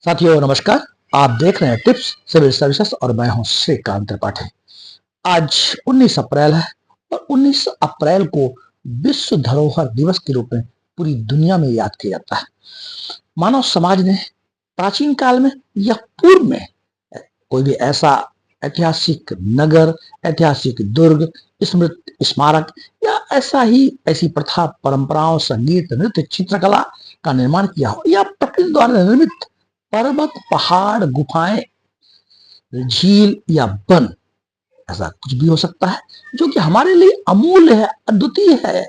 साथियों नमस्कार। आप देख रहे हैं टिप्स सिविल सर्विसेज और मैं हूं श्रीकांत त्रिपाठी। आज 19 अप्रैल है और 19 अप्रैल को विश्व धरोहर दिवस के रूप में पूरी दुनिया में याद किया जाता है। मानव समाज ने प्राचीन काल में या पूर्व में कोई भी ऐसा ऐतिहासिक नगर, ऐतिहासिक दुर्ग, स्मृति स्मारक या ऐसी प्रथा, परंपराओं, संगीत, नृत्य, चित्रकला का निर्माण किया हो या प्रकृति द्वारा निर्मित पर्वत, पहाड़, गुफाएं, झील या वन, ऐसा कुछ भी हो सकता है जो कि हमारे लिए अमूल्य है, अद्वितीय है।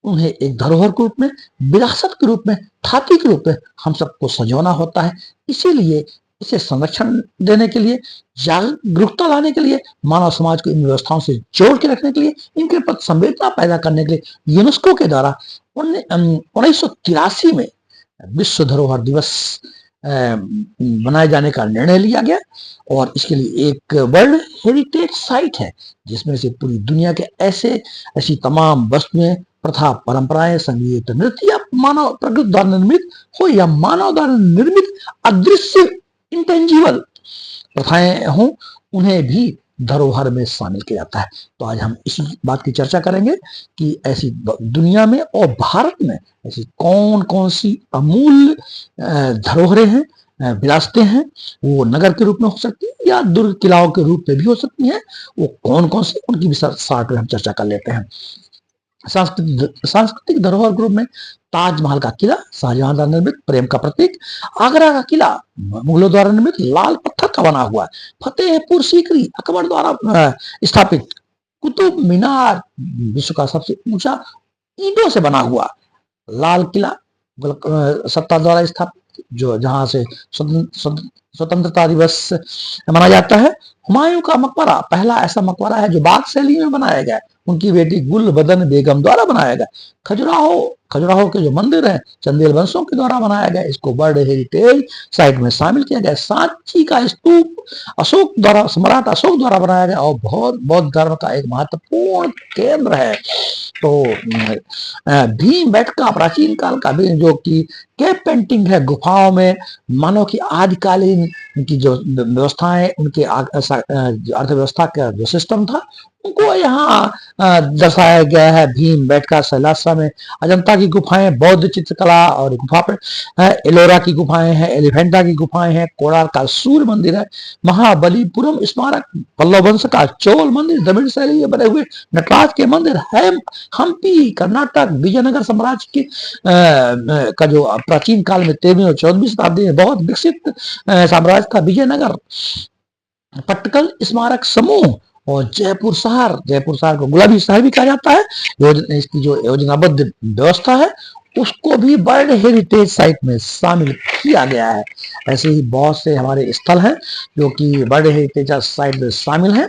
उन्हें एक धरोहर के रूप में, विरासत के रूप में, ख्याति के रूप में हम सबको संजोना होता है। इसीलिए इसे संरक्षण देने के लिए, जागरूकता लाने के लिए, मानव समाज को इन व्यवस्थाओं से जोड़ के रखने के लिए, इनके प्रति संवेदना पैदा करने के लिए यूनेस्को के द्वारा 1983 में विश्व धरोहर दिवस बनाए जाने का निर्णय लिया गया और इसके लिए एक वर्ल्ड हेरिटेज साइट है जिसमें से पूरी दुनिया के ऐसी तमाम वस्तुएं, प्रथा, परंपराएं, संगीत, नृत्य या मानव प्रकृति द्वारा निर्मित हो या मानव द्वारा निर्मित अदृश्य इंटेंजिबल प्रथाएं हों, उन्हें भी धरोहर में शामिल किया जाता है। तो आज हम इसी बात की चर्चा करेंगे कि ऐसी दुनिया में और भारत में ऐसी कौन कौन सी अमूल्य धरोहरें हैं, विरासतें हैं। वो नगर के रूप में हो सकती है या दुर्ग किलाओं के रूप में भी हो सकती हैं। वो कौन कौन सी, उनकी भी साथ में हम चर्चा कर लेते हैं। सांस्कृतिक धरोहर ग्रुप में ताजमहल का किला, शाहजहां द्वारा निर्मित प्रेम का प्रतीक। आगरा का किला मुगलों द्वारा निर्मित लाल पत्थर का बना हुआ है। फतेहपुर सीकरी अकबर द्वारा स्थापित। कुतुब मीनार विश्व का सबसे ऊंचा ईंटों से बना हुआ लाल किला सत्ता द्वारा स्थापित, जो जहां से स्वतंत्रता दिवस मनाया जाता है। हुमायूं का मकबरा पहला ऐसा मकबरा है जो बाग शैली में बनाया गया है, उनकी बेटी गुल बदन बेगम द्वारा बनाया गया। खजुराहो के जो मंदिर है चंदेल वंशों के द्वारा बनाया गया, इसको वर्ल्ड हेरिटेज साइट में शामिल किया गया। सांची का स्तूप सम्राट अशोक द्वारा बनाया गया और बौद्ध धर्म का एक महत्वपूर्ण केंद्र है। तो भीमबेटका प्राचीन काल का भी, जो कि केव पेंटिंग है, गुफाओं में मानव की आदिकालीन उनकी जो व्यवस्थाएं, उनके अर्थव्यवस्था का जो सिस्टम था, उनको यहाँ दर्शाया गया है। भीमबेटका शैलाश्रम में अजंता की गुफाएं, बौद्ध चित्रकला और गुफा पे एलोरा की गुफाएं हैं, एलिफेंटा की गुफाएं हैं, कोणार्क का सूर्य मंदिर है, महाबलीपुरम स्मारक, पल्लव वंश का चोल मंदिर, द्रविड़ शैली में बने हुए नटराज के मंदिर है, हम्पी कर्नाटक, विजयनगर साम्राज्य के का जो प्राचीन काल में 13वीं और 14वीं शताब्दी में बहुत विकसित साम्राज्य था विजयनगर। पट्टकल स्मारक समूह और जयपुर शहर को गुलाबी शहर भी कहा जाता है। इसकी जो योजनाबद्ध व्यवस्था है उसको भी वर्ल्ड हेरिटेज साइट में शामिल किया गया है। ऐसे ही बहुत से हमारे स्थल हैं जो कि वर्ल्ड हेरिटेज साइट में शामिल हैं।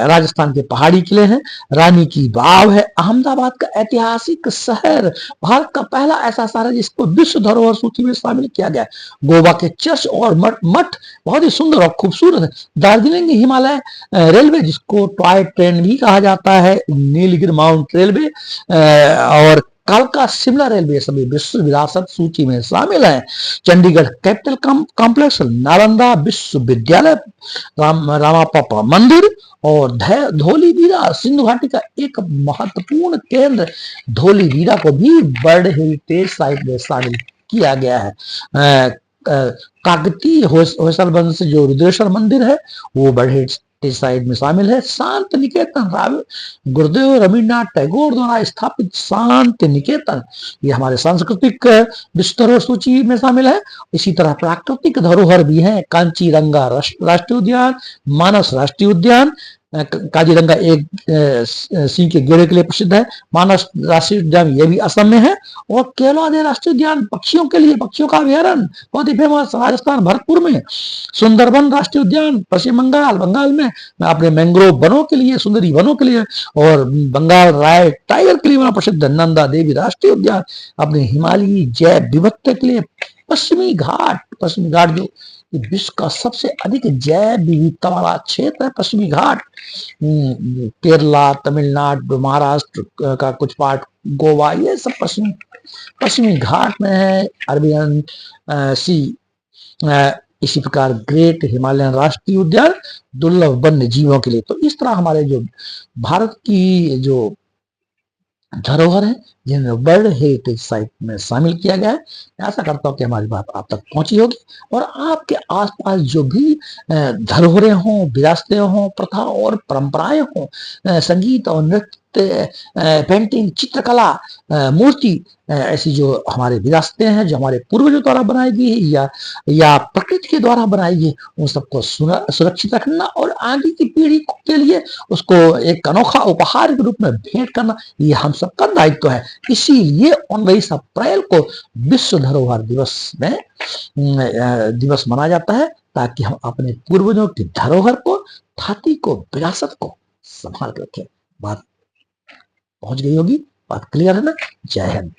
राजस्थान के पहाड़ी किले हैं, रानी की बाव है, अहमदाबाद का ऐतिहासिक शहर भारत का पहला ऐसा शहर है जिसको विश्व धरोहर सूची में शामिल किया गया है। गोवा के चर्च और मठ बहुत ही सुंदर और खूबसूरत है। दार्जिलिंग हिमालय रेलवे, जिसको टॉय ट्रेन भी कहा जाता है, नीलगिरी माउंट रेलवे और कालका शिमला रेलवे सभी विश्व विरासत सूची में शामिल है। चंडीगढ़ कैपिटल कॉम्प्लेक्स, नालंदा विश्वविद्यालय, रामापा मंदिर और धोलीवीरा सिंधु घाटी का एक महत्वपूर्ण केंद्र, धोलीवीरा को भी वर्ल्ड हेरिटेज साइट में शामिल किया गया है। काकतीय होयसल वंश जो रुद्रेश्वर मंदिर है वो वर्ल्ड हेरिटेज साइट में शामिल है। शांत निकेतन, गुरुदेव रवींद्रनाथ टैगोर द्वारा स्थापित शांत निकेतन, ये हमारे सांस्कृतिक विश्व धरोहर सूची में शामिल है। इसी तरह प्राकृतिक धरोहर भी है। कांचीरंगा राष्ट्रीय उद्यान, मानस राष्ट्रीय उद्यान, काजीरंगा एक सिंह के गेड़े के लिए प्रसिद्ध है। मानस राष्ट्रीय उद्यान ये भी असम में है। और केवलादेव राष्ट्रीय उद्यान पक्षियों के लिए, पक्षियों का अभ्यारण्य बहुत ही फेमस, राजस्थान भरतपुर में। सुंदरबन राष्ट्रीय उद्यान पश्चिम बंगाल में अपने मैंग्रोव वनों के लिए, सुंदरी वनों के लिए, और बंगाल राय टाइगर के लिए प्रसिद्ध नंदा देवी राष्ट्रीय उद्यान अपने हिमालयी जैव विविधता के लिए। पश्चिमी घाट जो विश्व का सबसे अधिक जैव विविधता वाला क्षेत्र है, पश्चिमी घाट। केरला, तमिलनाडु, महाराष्ट्र का कुछ पार्ट, गोवा, ये सब पश्चिमी पश्चिमी घाट में है अरबियन सी, इसी प्रकार ग्रेट हिमालयन राष्ट्रीय उद्यान दुर्लभ वन्य जीवों के लिए। तो इस तरह हमारे जो भारत की जो धरोहर है जिन्हें वर्ल्ड हेरिटेज साइट में शामिल किया गया है, ऐसा करता हूँ कि हमारी बात आप तक पहुंची होगी और आपके आसपास जो भी धरोहरें हों, विरासतें हों, प्रथा और परंपराएं हों, संगीत और नृत्य, पेंटिंग, चित्रकला, मूर्ति, ऐसी जो हमारे विरासतें हैं जो हमारे पूर्वजों द्वारा बनाई गई या प्रकृति के द्वारा बनाई गई, उन सबको सुरक्षित रखना और आगे की पीढ़ी के लिए उसको एक अनोखा उपहार के रूप में भेंट करना, ये हम सबका दायित्व है। इसीलिए 19 अप्रैल को विश्व धरोहर दिवस में दिवस मनाया जाता है, ताकि हम अपने पूर्वजों की धरोहर को, थाती को, विरासत को संभाल के रखें। बात पहुंच गई होगी, बात क्लियर है ना? जय हिंद।